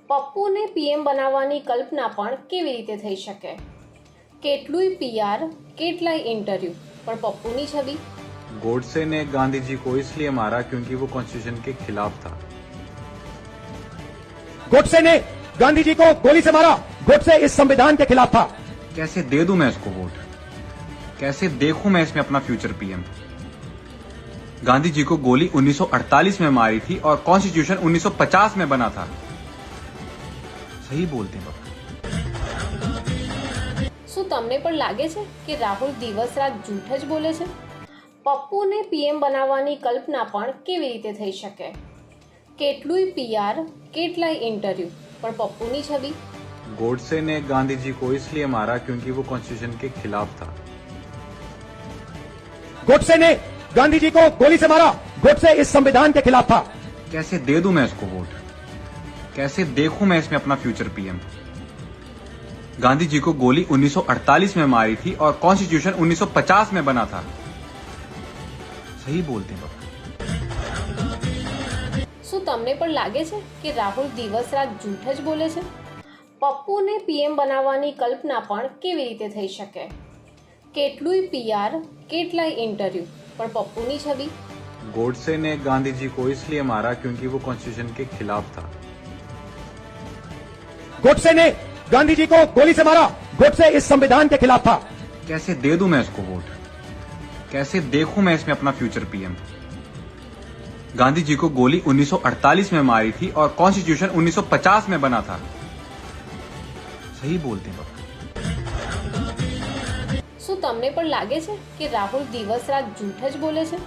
પપ્પુને PM બનાવવાની કલ્પના પણ કેવી રીતે થઈ શકે? કેટલુંય પીઆર, કેટલાય ઇન્ટરવ્યૂ, પણ પપ્પુની છબી? गोडसे ने गांधी जी को इसलिए मारा क्योंकि वो कॉन्स्टिट्यूशन के खिलाफ था। गोडसे ने गांधी जी को गोली से मारा। गोडसे इस संविधान के खिलाफ था। कैसे दे दूं मैं इसको वोट? कैसे देखूं मैं इसमें अपना फ्यूचर पीएम? गांधी जी को गोली 1948 में मारी थी और कॉन्स्टिट्यूशन 1950 में बना था। सही बोलते हैं बाबा। શું તમને પણ લાગે છે કે રાહુલ દિવસ રાત જૂઠ જ બોલે છે? પપ્પુને પીએમ બનાવવાની કલ્પના પણ કેવી રીતે થઈ શકે? કેટલુંય પીઆર, કેટલાય ઇન્ટરવ્યૂ, પણ પપ્પુની છબી? गोडसे ने गांधी जी को इसलिए मारा क्योंकि वो कॉन्स्टिट्यूशन के खिलाफ था। गोडसे ने गांधी जी को गोली से मारा। गोडसे इस संविधान के खिलाफ था। कैसे दे दूं मैं इसको वोट? कैसे देखूं मैं इसमें अपना फ्यूचर पीएम? गांधी जी को गोली 1948 में मारी थी और कॉन्स्टिट्यूशन 1950 में बना था। सही बोलते हैं बाबा। શું તમને પણ લાગે છે કે રાહુલ દિવસ રાત જૂઠ જ બોલે છે? પપ્પુને પીએમ બનાવવાની કલ્પના પણ કેવી રીતે થઈ શકે? કેટલુંય પીઆર, કેટલાય ઇન્ટરવ્યૂ, પણ પપ્પુની છબી? गोडसे ने गांधी जी को इसलिए मारा क्योंकि वो कॉन्स्टिट्यूशन के खिलाफ था। गोडसे ने गांधी जी को गोली से मारा। गोडसे इस संविधान के खिलाफ था। कैसे दे दूं मैं इसको वोट? कैसे देखूं मैं इसमें अपना फ्यूचर पीएम? गांधी जी को गोली 1948 में मारी थी और कॉन्स्टिट्यूशन 1950 में बना था। सही बोलते हैं बाबा। શું તમને પણ લાગે છે કે રાહુલ દિવસ રાત જૂઠ જ બોલે છે?